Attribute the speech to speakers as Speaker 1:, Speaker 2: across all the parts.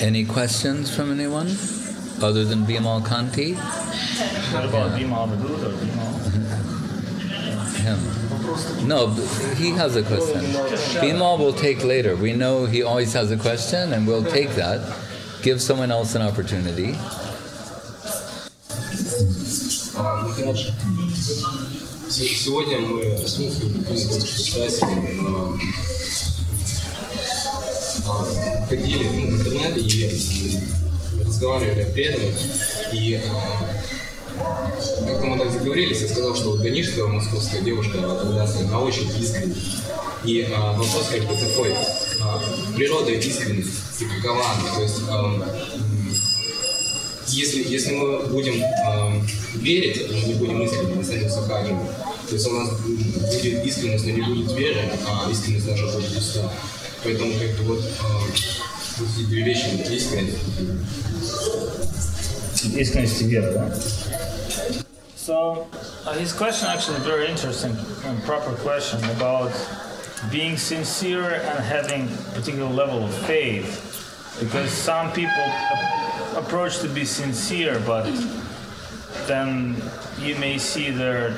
Speaker 1: Any questions from anyone other than Bimal Kanti?
Speaker 2: What about Bimal Vadut or Bimal?
Speaker 1: Him. No, he has a question. Bimal will take later. We know he always has a question, and we'll take that. Give someone else an opportunity.
Speaker 3: Сегодня мы ходили в интернете и разговаривали о преданных. И как-то мы так заговорились, я сказал, что Ганишка, московская девушка, она очень искренняя. И вопрос как бы такой: природа искренности, какова она? То есть если мы будем верить, мы не будем искренни, мы станем сахарим. То есть у нас будет искренность, но не будет веры, а искренность наша будет пуста. Поэтому как бы вот эти две вещи искренность.
Speaker 2: Искренность и вера, да? So, his question actually is very interesting and proper question about being sincere and having a particular level of faith. Because some people approach to be sincere, but then you may see they're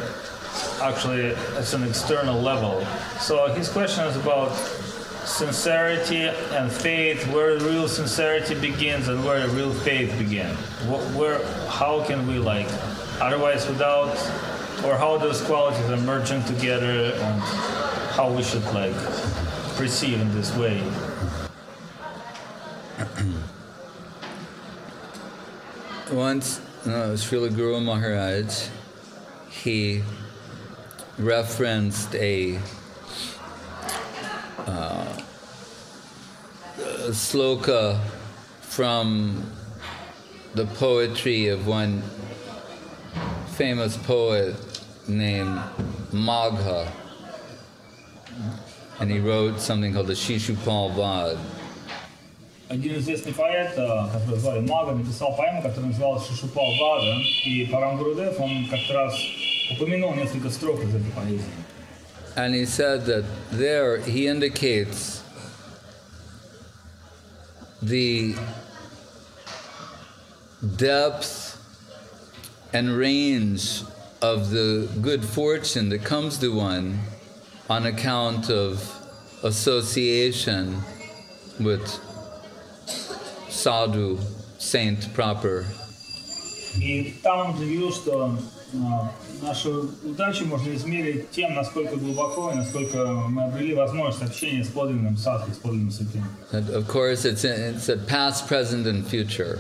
Speaker 2: actually at an external level. So his question is about sincerity and faith, where real sincerity begins and where real faith begins. How can we otherwise without, or how those qualities are merging together, and how we should perceive in this way.
Speaker 1: Once, Srila Guru Maharaj, he referenced a sloka from the poetry of one famous poet named Magha, and he wrote something called the Shishupal-Vada.
Speaker 2: Один известный поэт, который звали Мага, написал поэму, которая называлась Шишупал-Вада, и Парам Гурудев, он как-то раз упомянул несколько строк из этой поэзии.
Speaker 1: And he said that there he indicates the depth and range of the good fortune that comes to one on account of association with sadhu, saint proper.
Speaker 2: И там он заявил, что нашу удачу можно измерить тем, насколько глубоко и насколько мы обрели возможность общения с подлинным садху, с подлинным святым.
Speaker 1: Of course, it's a past, present, and future.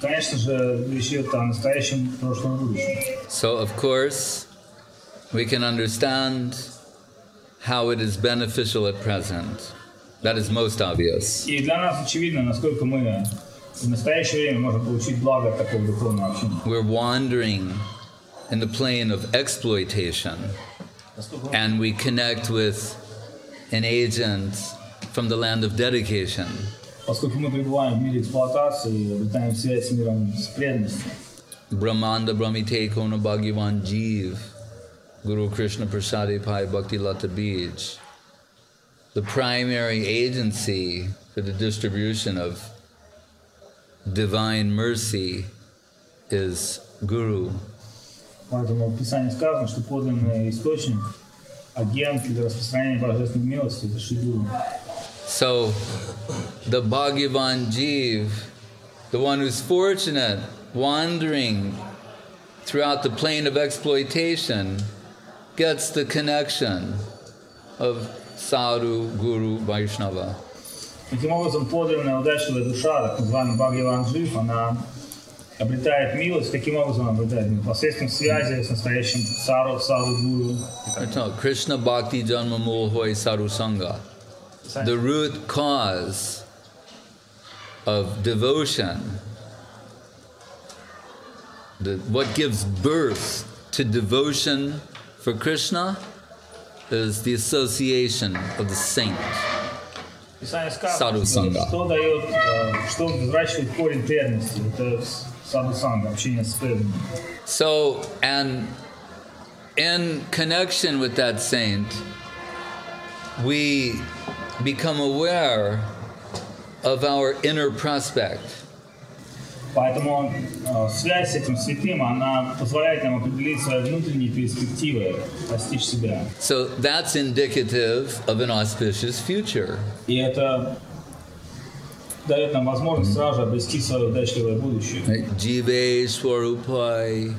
Speaker 2: Конечно же, речь идет о настоящем, прошлом и будущем.
Speaker 1: So, of course, we can understand how it is beneficial at present. That is most obvious.
Speaker 2: И для нас очевидно, насколько мы в настоящее время можем получить благо от такого духовного общения.
Speaker 1: We're wandering in the plane of exploitation, and we connect with an agent from the land of dedication.
Speaker 2: Поскольку мы пребываем в мире эксплуатации и обретаем связь с миром с преданностью.
Speaker 1: Brahmanda Brahmite Kona Bhagavan Jeev Guru Krishna Prasadi Pai Bhakti Lata Bij. The primary agency for the distribution of divine mercy is Guru.
Speaker 2: Поэтому в Писании сказано, что подлинный источник, агент для распространения божественной милости — это Шри Гуру.
Speaker 1: So, the Bhagavan Jeev, the one who's fortunate, wandering throughout the plane of exploitation, gets the connection of Sadhu, Guru, Vaishnava.
Speaker 2: Таким образом, подлинная удачливая душа, так называемый Бхагаван Джив, она обретает милость. Каким образом она обретает милость? Посредством связи с настоящим Саду, Гуру.
Speaker 1: Krishna Bhakti Janma Mul Hoy Sadhu Sangha. The root cause of devotion, what gives birth to devotion for Krishna is the association of the saint. Sadhu Sangha.
Speaker 2: Что взращивает корень преданности? Это Sadhu Sangha, общение с преданными.
Speaker 1: So, and in connection with that saint, we become aware of our inner prospect.
Speaker 2: Поэтому связь с этим святым, она позволяет нам определить свои внутренние перспективы, достичь себя.
Speaker 1: So that's indicative of an auspicious future.
Speaker 2: И это дает нам возможность сразу обрести свое удачливое будущее.
Speaker 1: Jive Swarupai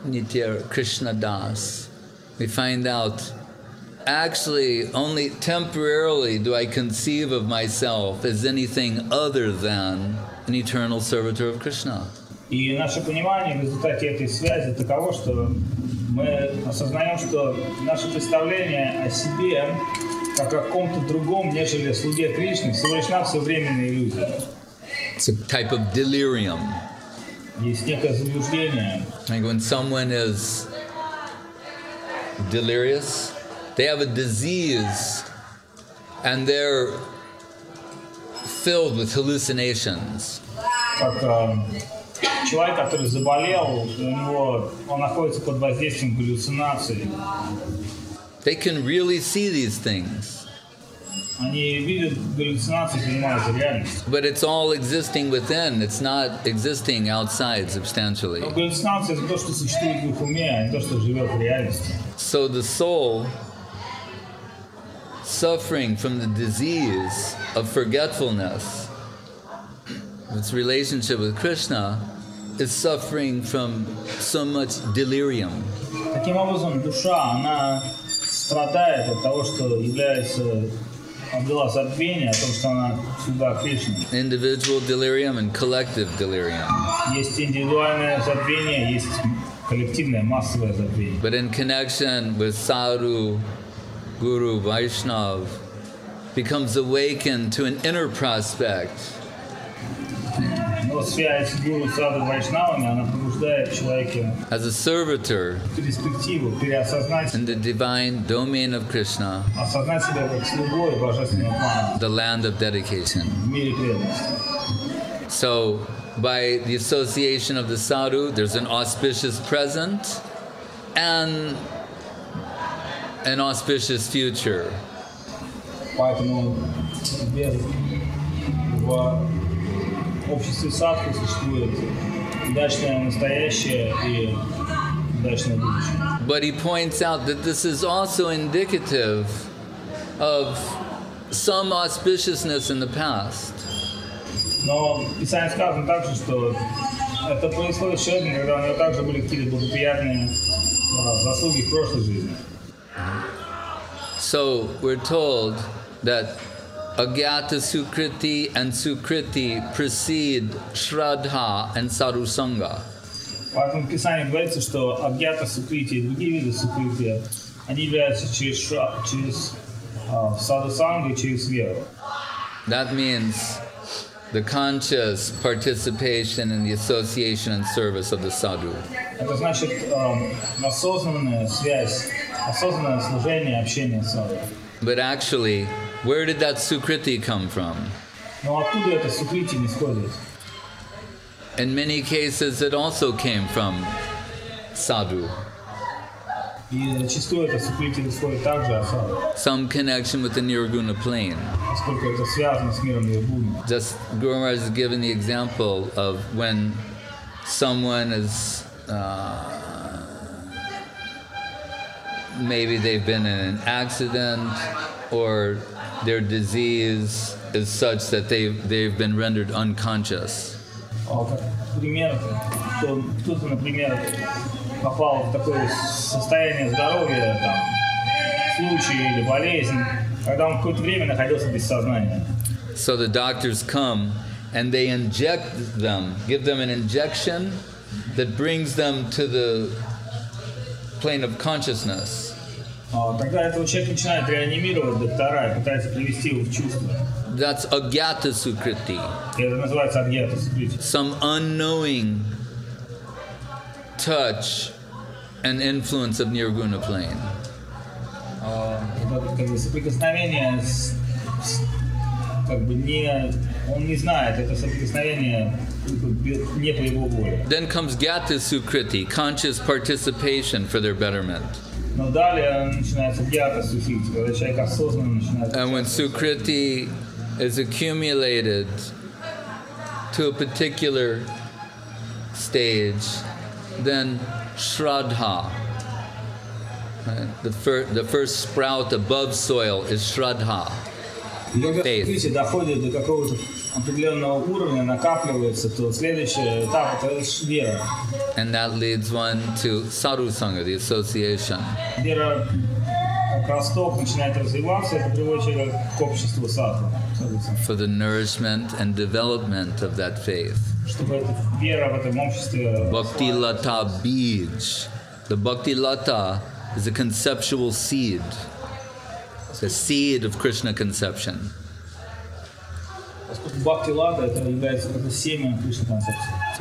Speaker 1: Nitya Krishna Das. We find out actually only temporarily do I conceive of myself as anything other than an eternal servitor of Krishna.
Speaker 2: И наше понимание в результате этой связи таково, что мы осознаем, что наше представление о себе как о ком-то другом, нежели слуге Кришны, всего лишь навсего временная иллюзия.
Speaker 1: It's a type of delirium.
Speaker 2: Есть некое заблуждение.
Speaker 1: Like when someone is delirious, they have a disease and they're filled with hallucinations.
Speaker 2: Как человек, который заболел, он находится под воздействием галлюцинаций.
Speaker 1: They can really see these things.
Speaker 2: Они видят галлюцинации, понимают реальность.
Speaker 1: But it's all existing within. It's not existing outside substantially.
Speaker 2: Но галлюцинация — это то, что существует в их уме, а не то, что живет в реальности.
Speaker 1: So the soul, suffering from the disease of forgetfulness, its relationship with Krishna, is suffering from so much delirium.
Speaker 2: Таким образом, душа, она страдает от того, что обрела забвение, о том, что она всегда Кришна.
Speaker 1: Individual delirium and collective delirium.
Speaker 2: Есть индивидуальное забвение, есть коллективное, массовое забвение.
Speaker 1: But in connection with Sadhu, Guru, Vaishnav, becomes awakened to an inner prospect.
Speaker 2: Но связь с Гуру, Саду, Вайшнавами, она пробуждает в человеке
Speaker 1: as a servitor
Speaker 2: перспективу переосознать
Speaker 1: in the divine domain of Krishna,
Speaker 2: осознать себя как слугой божественного плана
Speaker 1: the land of dedication.
Speaker 2: в мире преданности.
Speaker 1: So, by the association of the sadhu, there's an auspicious present and an auspicious future.
Speaker 2: Поэтому в обществе садху существует удачное настоящее и удачное будущее.
Speaker 1: But he points out that this is also indicative of some auspiciousness in the past.
Speaker 2: Но в Писании сказано также, что это происходит с человеком, когда у него также были какие-то благоприятные заслуги в прошлой жизни.
Speaker 1: So we're told that Agyata Sukriti and Sukriti precede Shraddha and Sadhusanga.
Speaker 2: Поэтому в Писании говорится, что Агьята Сукрити и другие виды Сукрити, они являются через Садхусангу и через веру.
Speaker 1: That means the conscious participation in the association and service of the sadhu.
Speaker 2: Это значит осознанная связь, осознанное служение, общение с саду.
Speaker 1: But actually, where did that Sukriti come from?
Speaker 2: Но откуда это Сукрити не сходит?
Speaker 1: In many cases, it also came from sadhu.
Speaker 2: И зачастую это Сукрити исходит также от саду.
Speaker 1: Some connection with the Nirguna plane.
Speaker 2: Поскольку это связано с миром Ниргуны.
Speaker 1: Just Guru Maharaj has given the example of when someone is maybe they've been in an accident or their disease is such that they've been rendered unconscious.
Speaker 2: Пример, что кто-то, например, попал в такое состояние здоровья, там, случай или болезнь, когда он какое-то время находился без сознания.
Speaker 1: So the doctors come and they inject them, give them an injection that brings them to the plane of consciousness.
Speaker 2: Тогда этого человека начинают реанимировать доктора и пытаются привести его в чувство.
Speaker 1: That's Agyata Sukriti.
Speaker 2: Это называется Агьята Сукрити.
Speaker 1: Some unknowing touch and influence of Nirguna plane.
Speaker 2: Это соприкосновение он не знает, это соприкосновение не по его воле.
Speaker 1: Then comes Gyata Sukriti, conscious participation for their betterment.
Speaker 2: Но далее начинается Гьята Сукрити, когда человек осознанно начинает.
Speaker 1: And when Sukriti is accumulated to a particular stage, then Shraddha. Right? The first sprout above soil is Shraddha.
Speaker 2: Когда доходит до какого-то определенного уровня, накапливается, то следующий этап это вера.
Speaker 1: And that leads one to sadhu sangha, the association.
Speaker 2: Вера как росток начинает развиваться, это приводит человека к обществу садху.
Speaker 1: For the nourishment and development of that faith.
Speaker 2: Чтобы эта вера в этом обществе.
Speaker 1: Bhakti lata bij. The bhakti lata is a conceptual seed. The seed of Krishna conception. So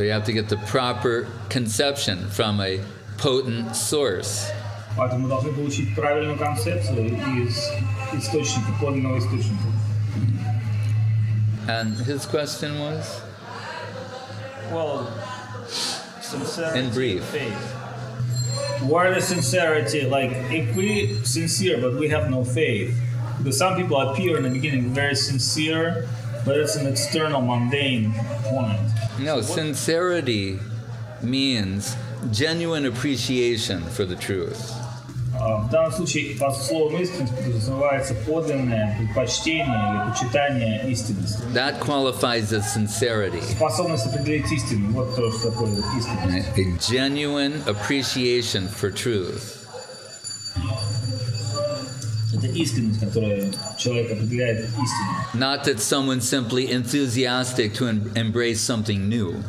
Speaker 1: you have to get the proper conception from a potent source. And his question was?
Speaker 2: Well, sincerity,
Speaker 1: in brief.
Speaker 2: Faith. Where the sincerity, like if we sincere but we have no faith, because some people appear in the beginning very sincere, but it's an external mundane point.
Speaker 1: No, sincerity means genuine appreciation for the truth.
Speaker 2: В данном случае под словом искренность подразумевается подлинное предпочтение или почитание истинности.
Speaker 1: That qualifies as sincerity.
Speaker 2: Способность определить истину, вот то, что такое истинность.
Speaker 1: A genuine appreciation for truth.
Speaker 2: Это искренность, которая человек определяет истину.
Speaker 1: Not that someone's simply enthusiastic to embrace something new.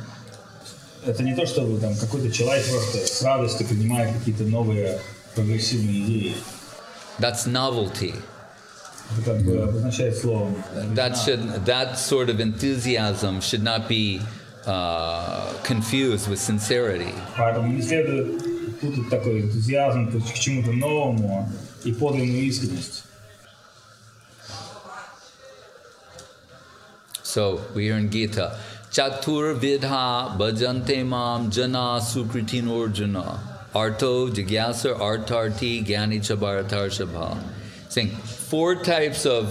Speaker 2: Это не то, что там какой-то человек просто с радостью принимает какие-то новые прогрессивные идеи.
Speaker 1: That's novelty.
Speaker 2: Это как бы обозначает словом.
Speaker 1: That sort of enthusiasm should not be confused with sincerity.
Speaker 2: Поэтому не следует путать такой энтузиазм к чему-то новому и подлинную искренность.
Speaker 1: So we hear in Gita, Chatur vidha bhajante mam jana sukritin orjuna. Arto, Jigyasa, Artarti, Gyani, Chabharatar, Shabha. Saying 4 types of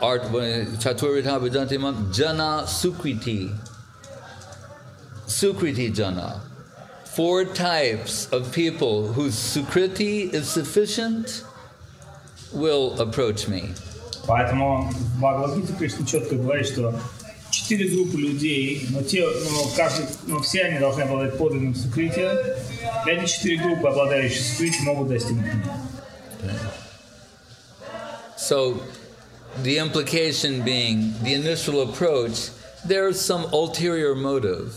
Speaker 1: art, Chaturvidha Bhajantimam, Jana, Sukriti. Sukriti Jana. 4 types of people whose Sukriti is sufficient will approach me.
Speaker 2: Поэтому в Бхагавад-гите Кришна четко говорит, что 4 группы людей, но все они должны обладать подлинным сукрити. Эти 4 группы, обладающие сукрити, могут достигнуть меня.
Speaker 1: So, the implication being, the initial approach, there's some ulterior motive.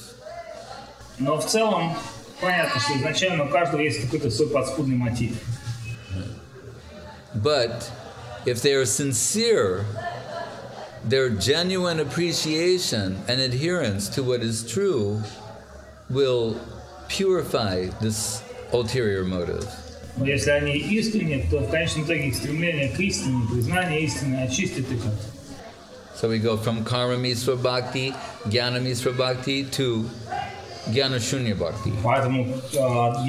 Speaker 2: Но в целом понятно, что изначально у каждого есть какой-то свой подспудный мотив.
Speaker 1: But if they are sincere, their genuine appreciation and adherence to what is true will purify this ulterior motive.
Speaker 2: Но если они искренни, то в конечном итоге их стремление к истине, признание истины очистит их.
Speaker 1: So we go from karma misva bhakti, jnana misva bhakti to jnana shunya bhakti.
Speaker 2: Поэтому от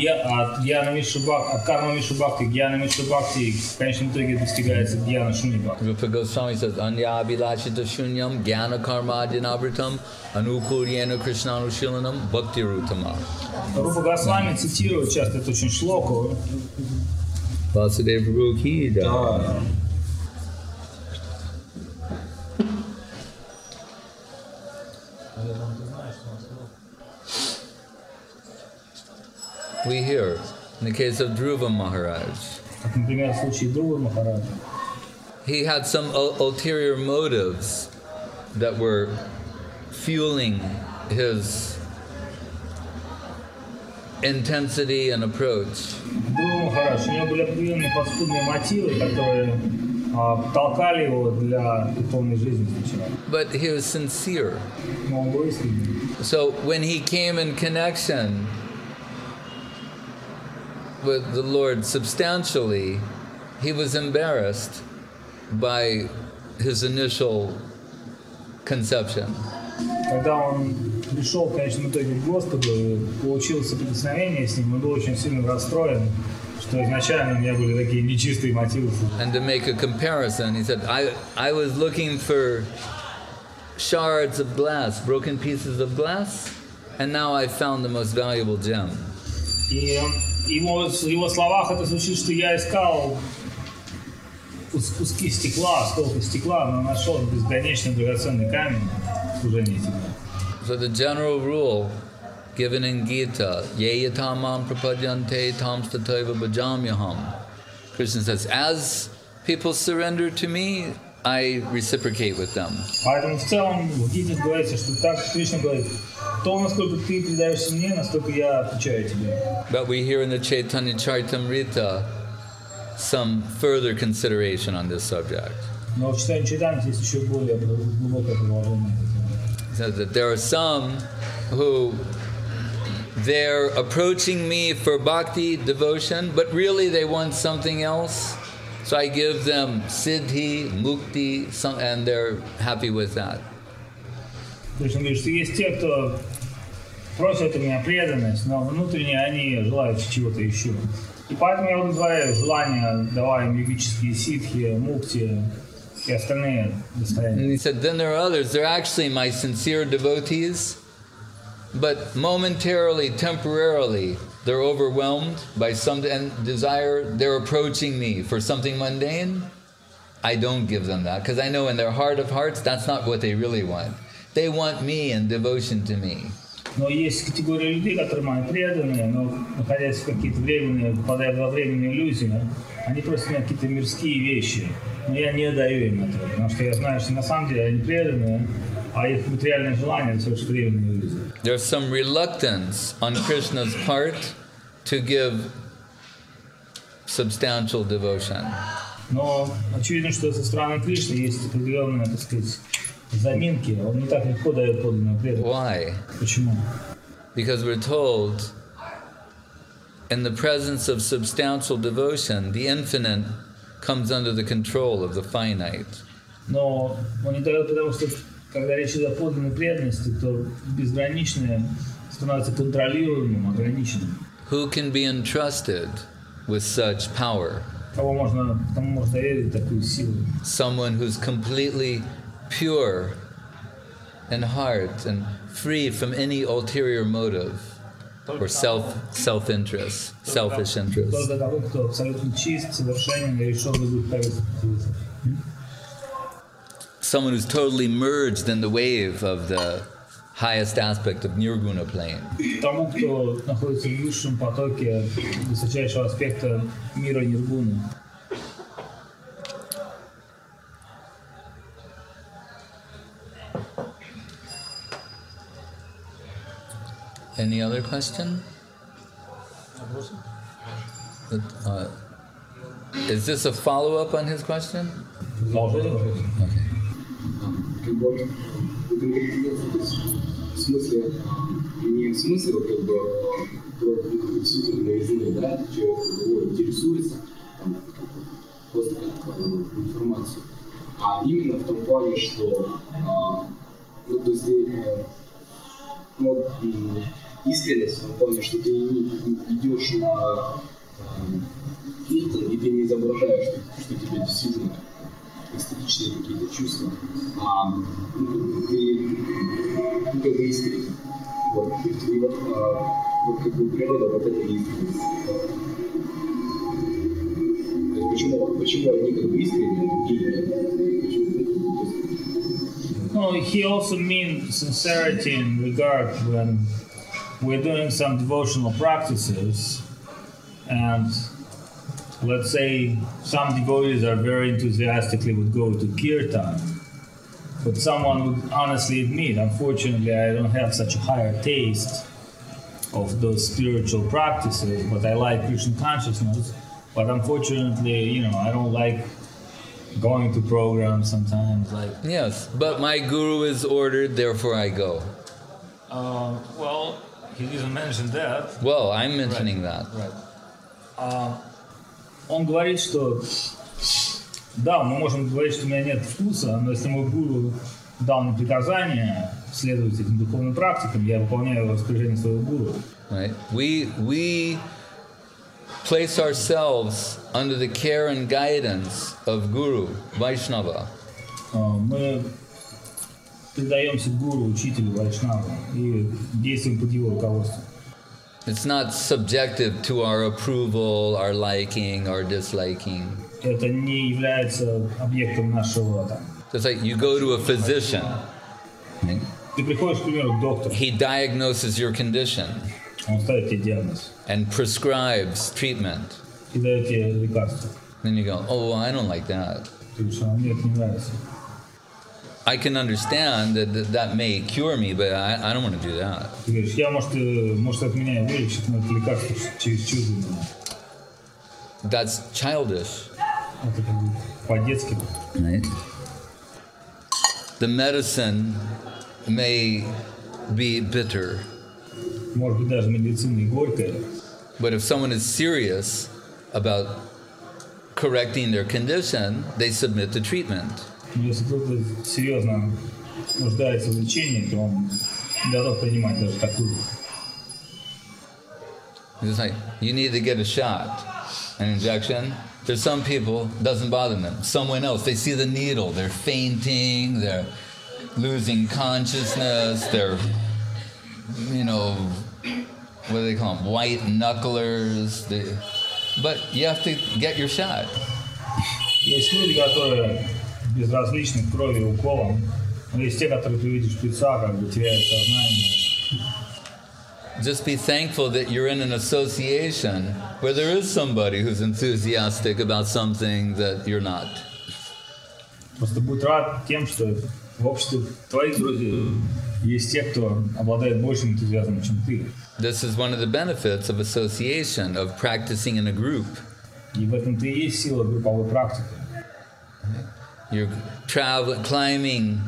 Speaker 2: карма мишва бхакти к гьяна мишва бхакти в конечном итоге достигается гьяна шунья бхакти.
Speaker 1: Rupa Goswami says, Anya abhilashita shunyam jnana karma adinabritam anukuryena krishnanushilanam bhakti rutama.
Speaker 2: Рупа Госвами цитирует часто эту очень шлоку.
Speaker 1: Vasudeva Prabhu ki jai. We hear, in the case of Dhruva Maharaj,
Speaker 2: Например, в случае Дхрувы Махараджа.
Speaker 1: He had some ulterior motives that were fueling his intensity and approach.
Speaker 2: Дхрува Махарадж, у него были определенные подспудные мотивы, которые толкали его для духовной жизни сначала.
Speaker 1: But he was sincere.
Speaker 2: Но он был искренним.
Speaker 1: So when he came in connection with the Lord substantially, he was embarrassed by his initial conception.
Speaker 2: Когда он пришел в конечном итоге к Господу, получил соприкосновение с Ним, он был очень сильно расстроен что изначально у меня были такие нечистые мотивы.
Speaker 1: And to make a comparison, he said, I was looking for shards of glass, broken pieces of glass, and now I found the most valuable gem.
Speaker 2: И в его словах это звучит, что я искал куски стекла, осколки стекла, но нашел бесконечно драгоценный камень служения тебе.
Speaker 1: So the general rule given in Gita, ye yatamam prapadyante tam stataiva bhajamyaham. Krishna says, as people surrender to me, I reciprocate with them.
Speaker 2: Поэтому в целом в Гите говорится, что так Кришна говорит, то, насколько ты предаешься мне, настолько я отвечаю тебе.
Speaker 1: But we hear in the Chaitanya Charitamrita some further consideration on this subject.
Speaker 2: Но в читании Чайтаньи есть еще более глубокое продолжение.
Speaker 1: It says that there are some who they're approaching me for bhakti, devotion, but really they want something else. So I give them siddhi, mukti, and they're happy with that.
Speaker 2: Кришна говорит, что есть те, кто просят у меня преданность, но внутренне они желают чего-то еще. И поэтому я удовлетворяю желания, давая им йогические ситхи, мукти и остальные достояния.
Speaker 1: And he said, then there are others, they're actually my sincere devotees, but momentarily, temporarily, they're overwhelmed by some desire. They're approaching me for something mundane. I don't give them that, because I know in their heart of hearts, that's not what they really want. They want me and devotion to me.
Speaker 2: Но есть категория людей, которые мои преданные, но находясь в какие-то временные, попадая во временные иллюзии, они просят меня какие-то мирские вещи. Но я не даю им этого, потому что я знаю, что на самом деле они преданные, а их материальное желание — это всего лишь временные иллюзии.
Speaker 1: There's some reluctance on Krishna's part to give substantial devotion.
Speaker 2: Но очевидно, что со стороны Кришны есть определенная, так сказать, заминки. Он не так легко дает подлинную преданность.
Speaker 1: Why?
Speaker 2: Почему?
Speaker 1: Because we're told, in the presence of substantial devotion, the infinite comes under the control of the finite.
Speaker 2: Но он не дает, потому что когда речь идет о подлинной преданности, то безграничное становится контролируемым, ограниченным.
Speaker 1: Who can be entrusted with such power?
Speaker 2: Кому можно доверить такую силу?
Speaker 1: Someone who's completely pure in heart and free from any ulterior motive or self-interest, selfish interest.
Speaker 2: Только того, кто абсолютно чист, совершенен и лишен любых корыстных мотивов.
Speaker 1: Someone who's totally merged in the wave of the highest aspect of nirguna plane.
Speaker 2: Тому, кто находится в высшем потоке высочайшего аспекта мира ниргуны.
Speaker 1: Any other question? Is this a follow-up on his question? Okay.
Speaker 3: В смысле, не в смысле, вот как бы действительно наизусть, да, человек интересуется, там, просто как информацию, а именно в том плане, что, ну, то есть, вот, искренность в том плане, что ты идешь на фильтр, и ты не изображаешь, что тебе действительно эстетичные какие-то чувства, а ты как бы искренен. Вот, и вот как бы природа вот этой искренности. Почему одни как бы искренне, а другие нет?
Speaker 2: No, he also means sincerity in regard when we're doing some devotional practices, and let's say some devotees are very enthusiastically would go to kirtan, but someone would honestly admit, unfortunately, I don't have such a higher taste of those spiritual practices, but I like Krishna consciousness, but unfortunately, you know, I don't like going to programs sometimes, like...
Speaker 1: Yes, but my guru is ordered, therefore I go.
Speaker 2: Well, he didn't mention that.
Speaker 1: Well, I'm mentioning that.
Speaker 2: Right. Он говорит, что да, мы можем говорить, что у меня нет вкуса, но если мой гуру дал мне приказание следовать этим духовным практикам, я выполняю распоряжение своего гуру.
Speaker 1: Right. We place ourselves under the care and guidance of Guru, Vaishnava.
Speaker 2: Мы предаемся гуру, учителю, вайшнаву и действуем под его руководством.
Speaker 1: It's not subjective to our approval, our liking, our disliking.
Speaker 2: Это не является объектом нашего там.
Speaker 1: It's like you go to a physician.
Speaker 2: Ты приходишь, к примеру, к доктору.
Speaker 1: He diagnoses your condition.
Speaker 2: Он ставит тебе диагноз.
Speaker 1: And prescribes treatment.
Speaker 2: И дает тебе лекарство.
Speaker 1: Then you go, oh, I don't like that.
Speaker 2: Ты говоришь, мне это не нравится.
Speaker 1: I can understand that may cure me, but I don't want to do that.
Speaker 2: Ты говоришь, я, может, от меня вылечит, но это лекарство через чудо.
Speaker 1: That's childish.
Speaker 2: Это как бы по-детски.
Speaker 1: Right. The medicine may be bitter.
Speaker 2: Может быть, даже медицина и горькая.
Speaker 1: But if someone is serious about correcting their condition, they submit to treatment.
Speaker 2: Но если кто-то серьезно нуждается в лечении, то он готов принимать даже такую.
Speaker 1: It's like, you need to get a shot, an injection. There's some people, doesn't bother them. Someone else, they see the needle, they're fainting, they're losing consciousness, they're, you know, what do they call them? White knucklers. But you have to get your shot.
Speaker 2: Есть люди, которые безразличны к крови и уколам, но есть те, которые ты видишь шприца, как бы теряют сознание.
Speaker 1: Just be thankful that you're in an association where there is somebody who's enthusiastic about something that you're not.
Speaker 2: Просто будь рад тем, что в обществе твоих друзей есть те, кто обладает большим энтузиазмом, чем ты.
Speaker 1: This is one of the benefits of association, of practicing in a group.
Speaker 2: И в этом-то и есть сила групповой практики.
Speaker 1: You're climbing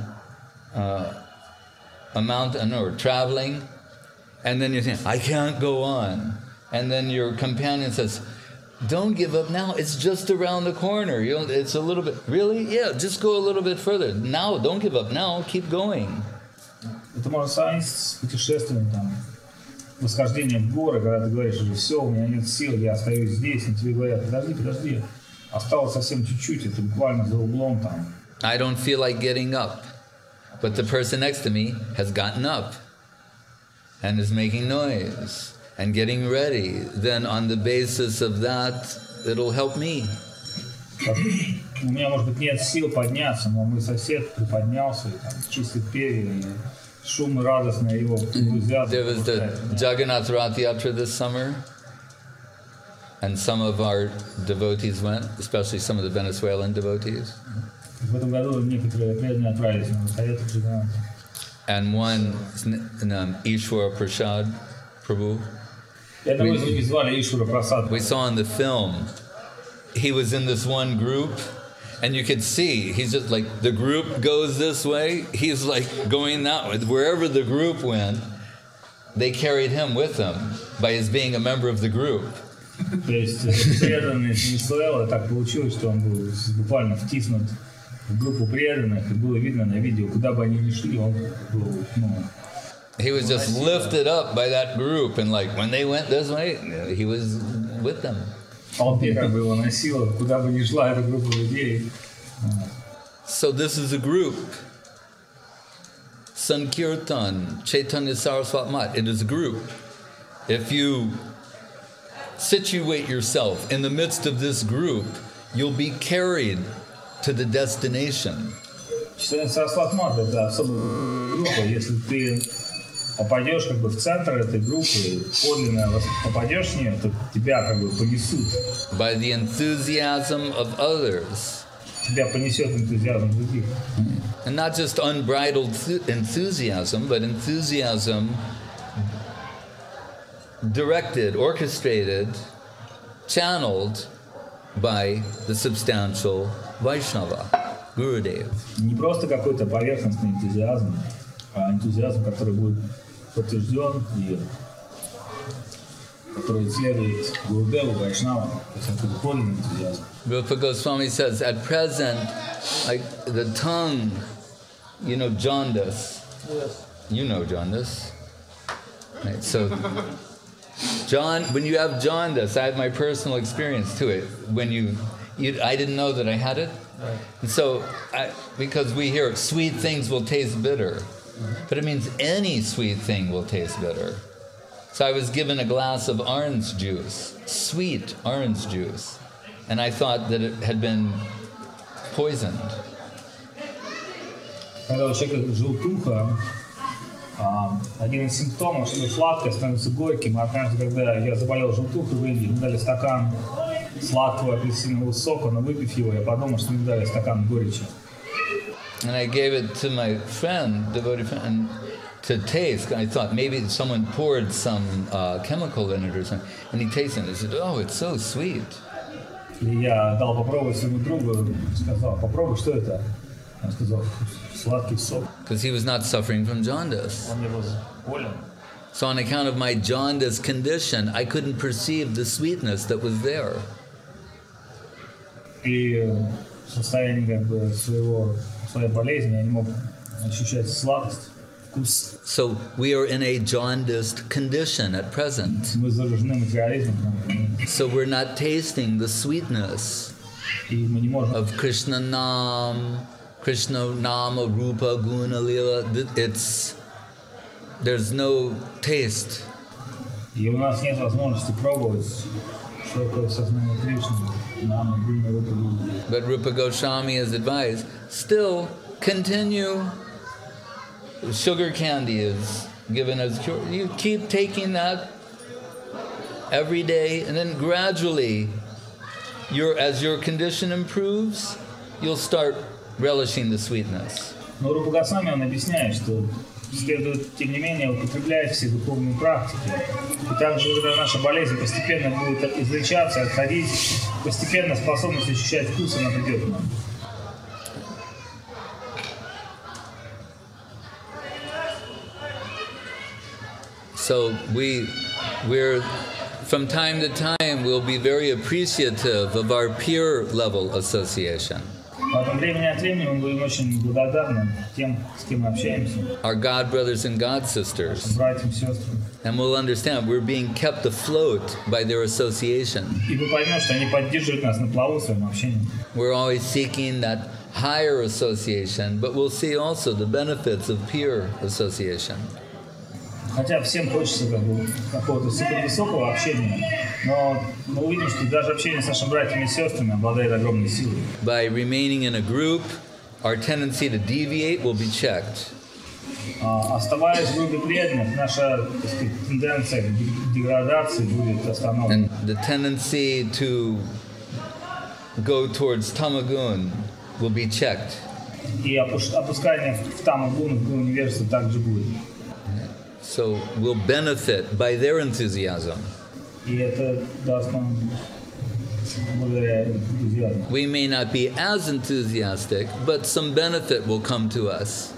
Speaker 1: a mountain or traveling, and then you're saying, I can't go on. And then your companion says, don't give up now, it's just around the corner. It's a little bit, really? Yeah, just go a little bit further. Now, don't give up now, keep going.
Speaker 2: Это можно сравнить с путешествием, там, восхождением в горы, когда ты говоришь, уже все, у меня нет сил, я остаюсь здесь, и тебе говорят, подожди, осталось совсем чуть-чуть, это буквально за углом там.
Speaker 1: I don't feel like getting up, but the person next to me has gotten up and is making noise and getting ready. Then on the basis of that, it'll help me.
Speaker 2: У меня, может быть, нет сил подняться, но мой сосед приподнялся, и там чистит перья, и шум и радостное его энтузиазм.
Speaker 1: There was the Jagannath Rath Yatra this summer, and some of our devotees went, especially some of the Venezuelan devotees.
Speaker 2: В этом году некоторые преданные отправились на Махараджем Джаганнатха.
Speaker 1: And one, Ishwara Prasad Prabhu.
Speaker 2: Одного из них звали Ишвара Прасад.
Speaker 1: We saw in the film, he was in this one group, and you could see, he's just like, the group goes this way, he's like going that way. Wherever the group went, they carried him with them by his being a member of the group.
Speaker 2: То есть преданный из Венесуэлы, так получилось, что он был буквально втиснут в группу преданных, и было видно на видео, куда бы они ни шли, он был,
Speaker 1: he was just lifted up by that group, and like when they went this way, he was with them.
Speaker 2: Толпе как бы его носило, куда бы ни шла эта группа людей.
Speaker 1: So this is a group. Sankirtan, Chaitanya Saraswat Matha, it is a group. If you situate yourself in the midst of this group, you'll be carried to the destination.
Speaker 2: Чайтанья Сарасват Матха — это особая группа. Если ты попадешь как бы в центр этой группы, подлинно попадешь в нее, то тебя как бы понесут.
Speaker 1: By the enthusiasm of others.
Speaker 2: Тебя понесет энтузиазм других.
Speaker 1: And not just unbridled enthusiasm, but enthusiasm directed, orchestrated, channeled by the substantial Vaishnava, Gurudev.
Speaker 2: Не просто какой-то поверхностный энтузиазм, а энтузиазм, который будет подтвержден и который следует Гурудеву, Вайшнавам, то есть это подлинный энтузиазм.
Speaker 1: Rupa Goswami says, at present, like the tongue, you know, jaundice.
Speaker 2: Yes.
Speaker 1: You know jaundice. Right? So when you have jaundice, I had my personal experience to it. When I didn't know that I had it.
Speaker 2: Right.
Speaker 1: And so, because we hear sweet things will taste bitter, but it means any sweet thing will taste bitter. So I was given a glass of orange juice, sweet orange juice, and I thought that it had been poisoned.
Speaker 2: Когда у человека желтуха, один из симптомов, что сладкое становится горьким. Однажды, когда я заболел желтухой в Индии, мне дали стакан сладкого апельсинового сока, но выпив его, я подумал, что мне дали стакан горечи.
Speaker 1: And I gave it to my friend, devotee friend, to taste. I thought maybe someone poured some chemical in it or something. And he tasted it and said, "Oh, it's so sweet."
Speaker 2: И я дал попробовать своему другу, сказал, попробуй, что это? Он сказал, сладкий сок.
Speaker 1: Because he was not suffering from jaundice.
Speaker 2: Он не был болен.
Speaker 1: So on account of my jaundice condition, I couldn't perceive the sweetness that was there.
Speaker 2: И в состоянии своей болезни я не мог ощущать сладость, вкус.
Speaker 1: So we are in a jaundiced condition at present.
Speaker 2: Мы заражены материализмом.
Speaker 1: So we're not tasting the sweetness
Speaker 2: И мы не можем
Speaker 1: of Krishna Nama, Rupa, Guna, Lila. There's no taste.
Speaker 2: И у нас нет возможности пробовать, что такое сознание Кришны, Нама, Гуна, Рупа, Лила.
Speaker 1: But Rupa Goswami has advised, still continue. Sugar candy is given as cure. You keep taking that every day, and then gradually, as your condition improves, you'll start relishing the sweetness.
Speaker 2: Но Рупа Госвами, он объясняет, что следует, тем не менее, употреблять все духовные практики. И также, когда наша болезнь постепенно будет излечаться, отходить, постепенно способность ощущать вкус, она придет к нам.
Speaker 1: So we're from time to time, we'll be very appreciative of our peer level association.
Speaker 2: Поэтому время от времени мы будем очень благодарны тем, с кем мы общаемся.
Speaker 1: Our God brothers and God sisters.
Speaker 2: Братьям, сестрам.
Speaker 1: And we'll understand we're being kept afloat by their association.
Speaker 2: И вы поймете, что они поддерживают нас на плаву своим общением.
Speaker 1: We're always seeking that higher association, but we'll see also the benefits of peer association.
Speaker 2: Хотя всем хочется какого-то супервысокого общения, но мы увидим, что даже общение с нашими братьями и сестрами обладает огромной силой.
Speaker 1: By remaining in a group, our tendency to deviate will be checked.
Speaker 2: Оставаясь в группе преданных, наша, так сказать, тенденция к деградации будет остановлена.
Speaker 1: And the tendency to go towards tamagun will be checked.
Speaker 2: И опускание в тамагун, в гуну невежества также будет.
Speaker 1: So we'll benefit by their enthusiasm.
Speaker 2: И это даст нам благодаря энтузиазму.
Speaker 1: We may not be as enthusiastic, but some benefit will come to us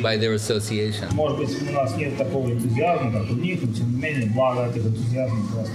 Speaker 1: by their association.
Speaker 2: Может быть, у нас нет такого энтузиазма, как у них, но тем не менее, благо от их энтузиазма просто